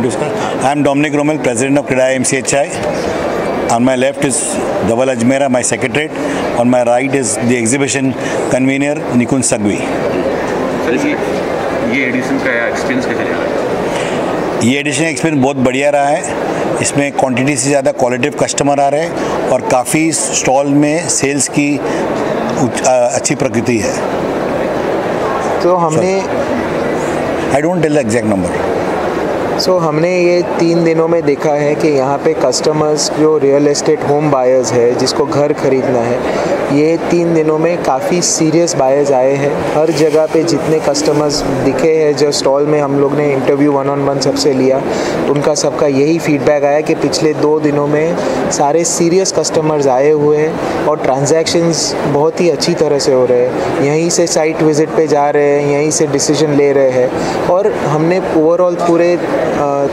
I am Dominic Rommel, President of CREDAI MCHI. On my left is Dhaval Ajmera, my secretariat. On my right is the exhibition convener Nikunj Sagvi. Sir ये addition का experience कैसा रहा? ये addition experience बहुत बढ़िया रहा है। इसमें क्वांटिटी से ज़्यादा क्वालिटिव कस्टमर आ रहे हैं और काफ़ी स्टॉल में सेल्स की अच्छी प्रकृति है। तो हमने I don't tell the exact number. हमने ये 3 दिनों में देखा है कि यहाँ पे कस्टमर्स जो रियल एस्टेट होम बायर्स है जिसको घर खरीदना है, ये 3 दिनों में काफ़ी सीरियस बायर्स आए हैं। हर जगह पे जितने कस्टमर्स दिखे हैं, जो स्टॉल में हम लोग ने इंटरव्यू 1-on-1 सबसे लिया, उनका सबका यही फीडबैक आया कि पिछले 2 दिनों में सारे सीरियस कस्टमर्स आए हुए हैं और ट्रांजैक्शंस बहुत ही अच्छी तरह से हो रहे हैं। यहीं से साइट विज़िट पे जा रहे हैं, यहीं से डिसीजन ले रहे हैं। और हमने ओवरऑल पूरे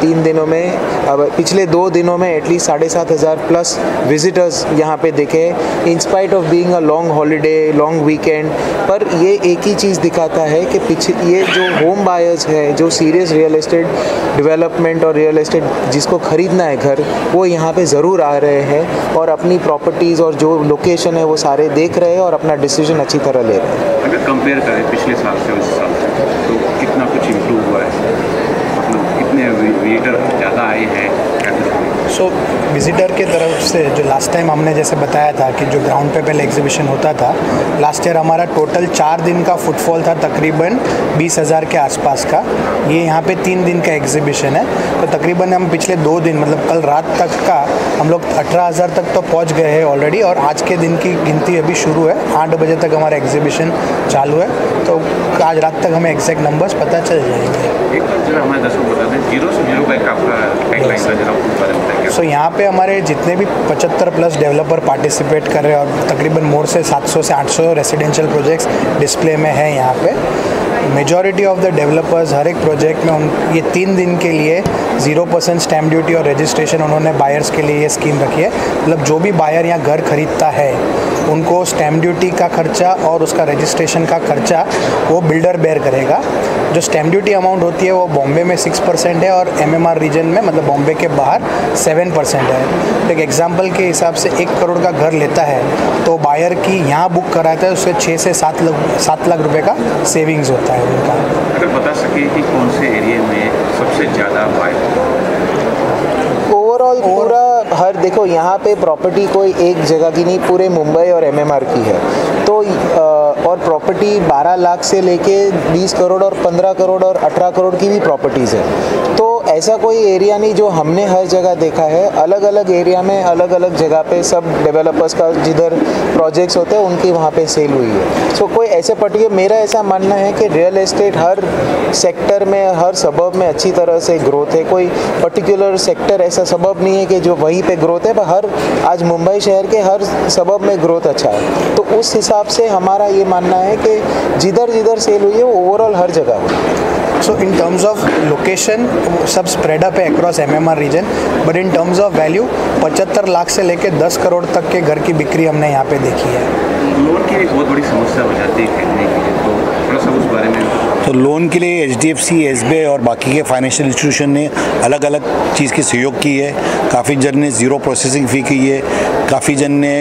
3 दिनों में, अब पिछले 2 दिनों में एटलीस्ट 7,500 प्लस विजिटर्स यहाँ पे देखे, in spite of being a long holiday, long weekend. पर ये एक ही चीज़ दिखाता है कि ये जो होम बायर्स है, जो सीरियस रियल एस्टेट डेवलपमेंट और रियल एस्टेट जिसको ख़रीदना है घर, वो यहाँ पे ज़रूर आ रहे हैं और अपनी प्रॉपर्टीज़ और जो लोकेशन है वो सारे देख रहे हैं और अपना डिसीजन अच्छी तरह ले रहे हैं। अगर कंपेयर करें पिछले साल से उस साल से, तो कितना कुछ इम्प्रूव हुआ है? मतलब कितने विजिटर ज़्यादा आए हैं? विज़िटर के तरफ से जो लास्ट टाइम हमने जैसे बताया था कि जो ग्राउंड पे पहले एग्जीबिशन होता था, लास्ट ईयर हमारा टोटल 4 दिन का फुटफॉल था तकरीबन 20,000 के आसपास का। ये यहाँ पे 3 दिन का एग्जीबिशन है, तो तकरीबन हम पिछले 2 दिन मतलब कल रात तक का हम लोग 18,000 तक तो पहुँच गए हैं ऑलरेडी, और आज के दिन की गिनती अभी शुरू है। 8 बजे तक हमारा एग्जीबिशन चालू है, तो आज रात तक हमें एग्जैक्ट नंबर्स पता चल जाएंगे। एक बार जरा हमारे दर्शकों को बता दें, 0 से 0 का आपका टैगलाइन था, जरा उसके बारे में बताइए। यहाँ पे हमारे जितने भी 75 प्लस डेवलपर पार्टिसिपेट कर रहे हैं और तकरीबन मोर से 700 से 800 रेसिडेंशियल प्रोजेक्ट्स डिस्प्ले में हैं यहाँ पे। मेजॉरिटी ऑफ द डेवलपर्स हर एक प्रोजेक्ट में ये 3 दिन के लिए 0% स्टैम्प ड्यूटी और रजिस्ट्रेशन उन्होंने बायर्स के लिए ये स्कीम रखी है। मतलब जो भी बायर यहाँ घर खरीदता है उनको स्टैम्प ड्यूटी का खर्चा और उसका रजिस्ट्रेशन का खर्चा वो बिल्डर बेयर करेगा। जो स्टैम्प ड्यूटी अमाउंट होती है वो बॉम्बे में 6% है और MMR रीजन में मतलब बॉम्बे के बाहर 7% है। एक एग्जांपल के हिसाब से 1 करोड़ का घर लेता है तो बायर की यहाँ बुक कराता है उससे 6 से 7 लाख रुपए का सेविंग्स होता है उनका। अगर बता सके कि कौन से एरिया में सबसे ज़्यादा बायर? ओवरऑल पूरा हर देखो यहाँ पे प्रॉपर्टी कोई एक जगह की नहीं, पूरे मुंबई और MMR की है। तो और प्रॉपर्टी 12 लाख से लेके 20 करोड़ और 15 करोड़ और 18 करोड़ की भी प्रॉपर्टीज़ है। तो ऐसा कोई एरिया नहीं जो हमने हर जगह देखा है। अलग अलग एरिया में अलग अलग जगह पे सब डेवलपर्स का जिधर प्रोजेक्ट्स होते हैं उनकी वहाँ पे सेल हुई है। सो कोई ऐसे पर्टिकुलर, मेरा ऐसा मानना है कि रियल एस्टेट हर सेक्टर में, हर सबब में अच्छी तरह से ग्रोथ है। कोई पर्टिकुलर सेक्टर ऐसा सबब नहीं है कि जो वहीं पे ग्रोथ है, पर आज मुंबई शहर के हर सबब में ग्रोथ अच्छा है। तो उस हिसाब से हमारा ये मानना है कि जिधर जिधर सेल हुई है वो ओवरऑल हर जगह हुई। So in terms of location सब स्प्रेड अप है across MMR region, but in terms of value 75 lakh से लेके 10 करोड़ तक के घर की बिक्री हमने यहाँ पे देखी है। लोन की एक बहुत बड़ी समस्या हो जाती है खरीदने के लिए, तो थोड़ा सा उस बारे में। तो लोन के लिए HDFC, SBI और बाकी के फाइनेंशियल इंस्टीट्यूशन ने अलग अलग चीज़ की सहयोग की है। काफ़ी जन ने 0 प्रोसेसिंग फ़ी की है, काफ़ी जन ने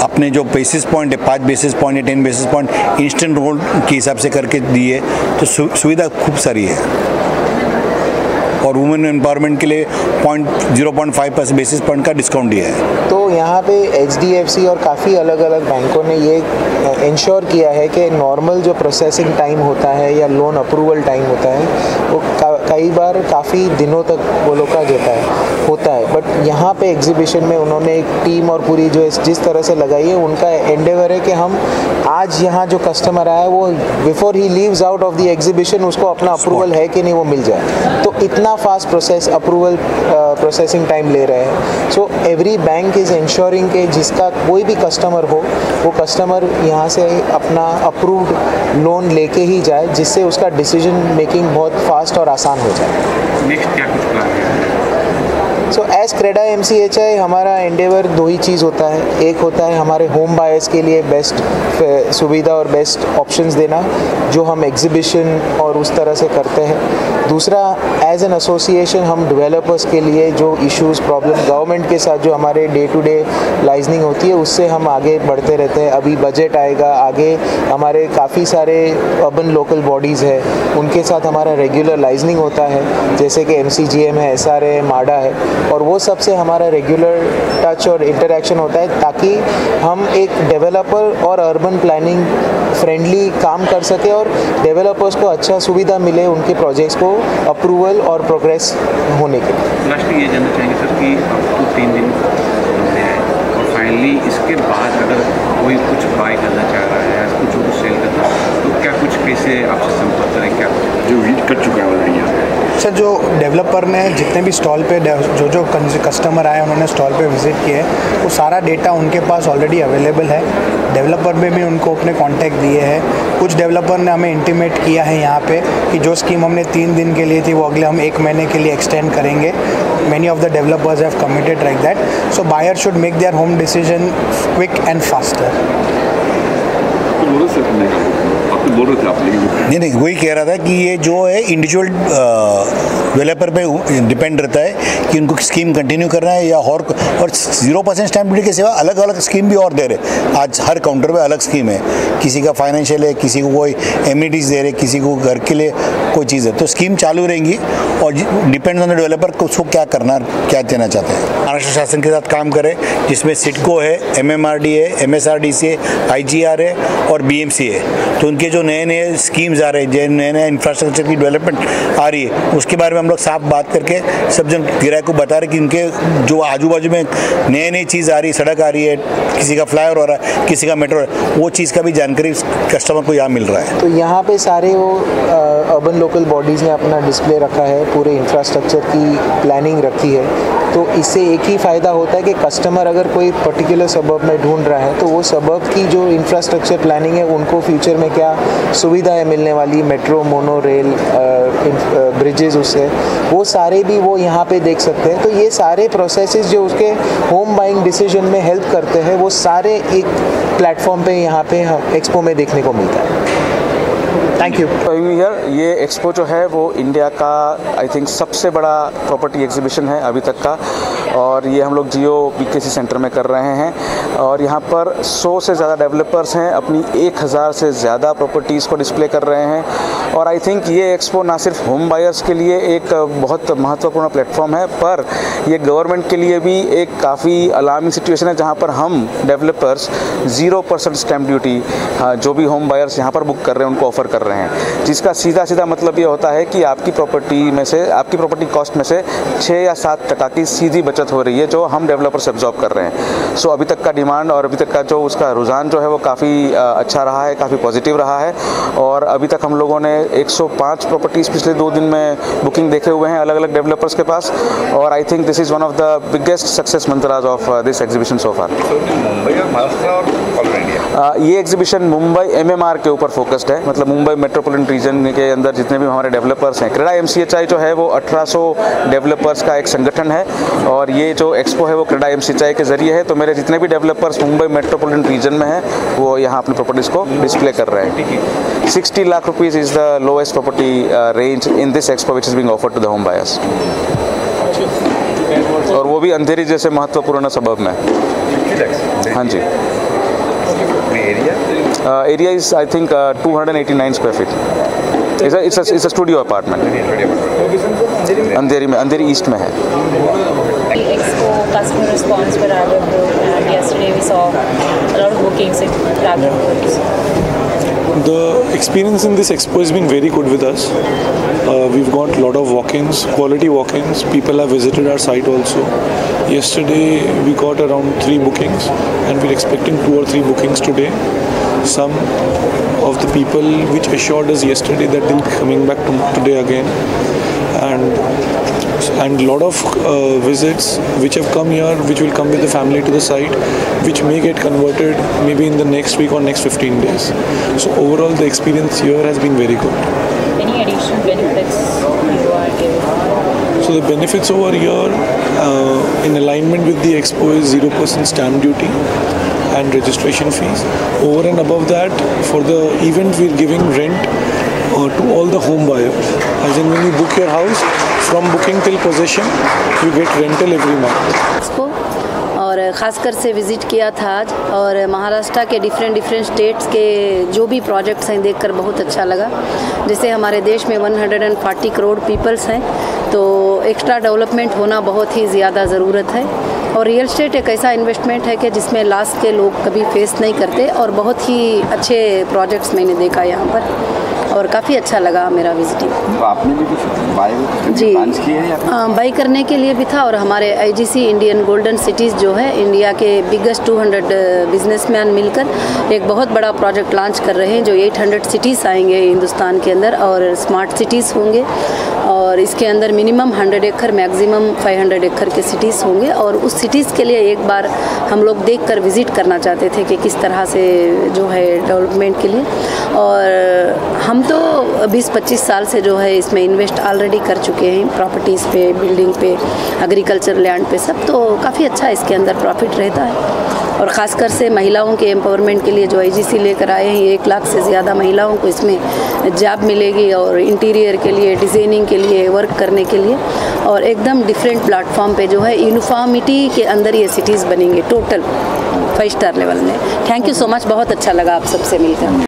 अपने जो बेसिस पॉइंट है 5 बेसिस पॉइंट या 10 बेसिस पॉइंट इंस्टेंट रोल के हिसाब से करके दी है। तो सुविधा खूब सारी है। और वुमेन एम्पावरमेंट के लिए 0.5% बेसिस पॉइंट का डिस्काउंट दिया है। तो यहाँ पे HDFC और काफ़ी अलग अलग बैंकों ने ये इंश्योर किया है कि नॉर्मल जो प्रोसेसिंग टाइम होता है या लोन अप्रूवल टाइम होता है वो कई बार काफ़ी दिनों तक वो लोग का होता है। बट यहाँ पे एग्जीबिशन में उन्होंने एक टीम और पूरी जो जिस तरह से लगाई है, उनका एंडेवर है कि हम आज यहाँ जो कस्टमर आया है वो before he leaves out of the exhibition उसको अपना अप्रूवल है कि नहीं वो मिल जाए। तो इतना फास्ट प्रोसेसिंग टाइम ले रहे हैं। So every bank is ensuring कि जिसका कोई भी कस्टमर हो वो कस्टमर यहाँ से अपना अप्रूव्ड लोन लेके ही जाए, जिससे उसका डिसीजन मेकिंग बहुत फास्ट और आसान हो जाए। नेक्स्ट क्या कुछ प्लान है? सो एज क्रेडा MCHI हमारा एंडेवर दो ही चीज़ होता है। एक होता है हमारे होम बायर्स के लिए बेस्ट सुविधा और बेस्ट ऑप्शंस देना, जो हम एग्जीबिशन और उस तरह से करते हैं। दूसरा, एज एन एसोसिएशन हम डेवलपर्स के लिए जो इश्यूज़ प्रॉब्लम गवर्नमेंट के साथ जो हमारे डे टू डे लाइजनिंग होती है, उससे हम आगे बढ़ते रहते हैं। अभी बजट आएगा, आगे हमारे काफ़ी सारे अर्बन लोकल बॉडीज़ है, उनके साथ हमारा रेगुलर लाइजनिंग होता है, जैसे कि MCGM है, SRA है, माडा है, और वो सब से हमारा रेगुलर टच और इंटरेक्शन होता है, ताकि हम एक डेवलपर और अर्बन प्लानिंग फ्रेंडली काम कर सके और डेवलपर्स को अच्छा सुविधा मिले उनके प्रोजेक्ट्स को अप्रूवल और प्रोग्रेस होने के लिए। लास्टली ये जानना चाहेंगे सर कि आपको 3 दिन होते हैं और फाइनली इसके बाद अगर कोई कुछ बाय करना चाह रहा है या कुछ सेल करना है, तो क्या कुछ कैसे आपसे संपर्क करें, क्या जो विजिट कर चुका है ऑलरेडी यहाँ पे? सर, जो डेवलपर ने जितने भी स्टॉल पे जो कस्टमर आए उन्होंने स्टॉल पे विज़िट किए, वो सारा डेटा उनके पास ऑलरेडी अवेलेबल है। डेवलपर में भी उनको अपने कॉन्टैक्ट दिए हैं। कुछ डेवलपर ने हमें इंटीमेट किया है यहाँ पे कि जो स्कीम हमने 3 दिन के लिए थी वो अगले हम 1 महीने के लिए एक्सटेंड करेंगे। Many of the developers have committed like that. So buyers should make their home decision quick and faster. नहीं, वही कह रहा था कि ये जो है इंडिविजुअल डेवलपर पे डिपेंड रहता है कि उनको स्कीम कंटिन्यू करना है या और 0% स्टैम्प ड्यूटी के सिवा अलग अलग स्कीम भी और दे रहे। आज हर काउंटर पे अलग स्कीम है, किसी का फाइनेंशियल है, किसी को कोई एमिनिटीज़ दे रहे, किसी को घर के लिए कोई चीज़ है, तो स्कीम चालू रहेंगी और डिपेंड ऑन द डेवलपर को उसको क्या करना, क्या देना चाहते हैं। महाराष्ट्र शासन के साथ काम करें, जिसमें सिडको है, MMRD है, MSRDC है, IGR है और BMC है। तो उनके जो नए नए स्कीम्स आ रहे हैं, जो नए नए इंफ्रास्ट्रक्चर की डेवलपमेंट आ रही है, उसके बारे में हम लोग साफ बात करके सब जन गिराक को बता रहे कि उनके जो आजू बाजू में नई नई चीज़ आ रही है, सड़क आ रही है, किसी का फ्लाईओवर हो रहा है, किसी का मेट्रो है, वो चीज़ का भी जानकारी कस्टमर को यहाँ मिल रहा है। तो यहाँ पे सारे वो अर्बन लोकल बॉडीज़ ने अपना डिस्प्ले रखा है, पूरे इंफ्रास्ट्रक्चर की प्लानिंग रखी है। तो इससे एक ही फ़ायदा होता है कि कस्टमर अगर कोई पर्टिकुलर सबब में ढूंढ रहा है, तो वो सबब की जो इंफ्रास्ट्रक्चर प्लानिंग है, उनको फ्यूचर में क्या सुविधाएं मिलने वाली, मेट्रो, मोनो रेल, ब्रिजेस, उससे वो सारे भी वो यहाँ पे देख सकते हैं। तो ये सारे प्रोसेसेस जो उसके होम बाइंग डिसीजन में हेल्प करते हैं, वो सारे एक प्लेटफॉर्म पे यहाँ पे एक्सपो में देखने को मिलता है। Thank you. ये एक्सपो जो है वो इंडिया का आई थिंक सबसे बड़ा प्रॉपर्टी एग्जीबिशन है अभी तक का, और ये हम लोग जियो BKC सेंटर में कर रहे हैं। और यहाँ पर 100 से ज़्यादा डेवलपर्स हैं, अपनी 1000 से ज़्यादा प्रॉपर्टीज़ को डिस्प्ले कर रहे हैं। और आई थिंक ये एक्सपो ना सिर्फ होम बायर्स के लिए एक बहुत महत्वपूर्ण प्लेटफॉर्म है, पर ये गवर्नमेंट के लिए भी एक काफ़ी अलार्मिंग सिचुएशन है, जहाँ पर हम डेवलपर्स 0% स्टैम्प ड्यूटी जो भी होम बायर्स यहाँ पर बुक कर रहे हैं उनको ऑफ़र कर रहे हैं, जिसका सीधा मतलब ये होता है कि आपकी प्रॉपर्टी कॉस्ट में से 6 या 7% की सीधी बचत हो रही है, जो हम डेवलपर से एब्जॉर्ब कर रहे हैं। सो अभी तक का डिमांड और अभी तक का जो उसका रुझान जो है वो काफ़ी अच्छा रहा है, काफ़ी पॉजिटिव रहा है। और अभी तक हम लोगों ने 105 प्रॉपर्टीज़ पिछले 2 दिन में बुकिंग देखे हुए हैं अलग अलग डेवलपर्स के पास, और I think this is one of the biggest success mantras of this exhibition so far. ये एग्जीबिशन मुंबई MMR के ऊपर फोकस्ड है, मतलब मुंबई मेट्रोपॉलिटन रीजन के अंदर जितने भी हमारे डेवलपर्स हैं। क्रेडा MCHI जो है वो 1800 डेवलपर्स का एक संगठन है, और ये जो एक्सपो है वो क्रेडा MCHI के जरिए है। तो मेरे जितने भी डेवलपर्स मुंबई मेट्रोपॉलिटन रीजन में हैं, वो यहाँ अपनी प्रॉपर्टीज़ को डिस्प्ले कर रहे हैं। 60 lakh rupees is the lowest property range in this expo which is being offered to the home buyers, और वो भी अंधेरी जैसे महत्वपूर्ण सबब में। हाँ जी। Area is I think 289 square feet. It's a studio apartment. Andheri east में है। Expo customer response for Raghav Group, and yesterday we saw a lot of bookings at Raghav Groups. The experience in this expo has been very good with us. We've got a lot of walk-ins, quality walk-ins. People have visited our site also. Yesterday we got around 3 bookings, and we're expecting 2 or 3 bookings today. Some of the people which assured us yesterday that they'll be coming back today again, and lot of visits which have come here, which will come with the family to the site, which may get converted maybe in the next week or next 15 days. So overall the experience here has been very good. Any additional benefits you are giving? So the benefits over here in alignment with the Expo is 0% stamp duty and registration fees. Over and above that, for the event we're giving rent to all the home buyers. As in when you book your house, from booking till possession, you get rental every month. Expo और ख़ासकर से visit किया था आज, और महाराष्ट्र के different states के जो भी प्रोजेक्ट्स हैं देखकर बहुत अच्छा लगा। जैसे हमारे देश में 140 करोड़ पीपल्स हैं, तो एक्स्ट्रा डेवलपमेंट होना बहुत ही ज़्यादा ज़रूरत है। और रियल एस्टेट एक ऐसा इन्वेस्टमेंट है कि जिसमें लॉस के लोग कभी फेस नहीं करते, और बहुत ही अच्छे प्रोजेक्ट्स मैंने देखा यहाँ पर, और काफ़ी अच्छा लगा मेरा विजिटिंग। तो आपने भी कुछ बाय किए हैं? बाई करने के लिए भी था, और हमारे IGC इंडियन गोल्डन सिटीज़ जो है, इंडिया के बिगेस्ट 200 बिजनेसमैन मिलकर एक बहुत बड़ा प्रोजेक्ट लॉन्च कर रहे हैं, जो 800 सिटीज़ आएंगे हिंदुस्तान के अंदर, और स्मार्ट सिटीज़ होंगे, और इसके अंदर मिनिमम 100 एकड़ मैक्सिमम 500 एकड़ के सिटीज़ होंगे। और उस सिटीज़ के लिए एक बार हम लोग देखकर विज़िट करना चाहते थे कि किस तरह से जो है डेवलपमेंट के लिए। और हम तो 20-25 साल से जो है इसमें इन्वेस्ट ऑलरेडी कर चुके हैं, प्रॉपर्टीज़ पे, बिल्डिंग पे, एग्रीकल्चर लैंड पे सब, तो काफ़ी अच्छा इसके अंदर प्रॉफिट रहता है। और ख़ासकर से महिलाओं के एम्पावरमेंट के लिए जो IGC लेकर आए हैं, 1 लाख से ज़्यादा महिलाओं को इसमें जॉब मिलेगी, और इंटीरियर के लिए, डिज़ाइनिंग के लिए, वर्क करने के लिए, और एकदम डिफरेंट प्लेटफॉर्म पे जो है यूनिफॉर्मिटी के अंदर ये सिटीज़ बनेंगे टोटल 5 स्टार लेवल में। थैंक यू सो मच, बहुत अच्छा लगा आप सबसे मिलकर।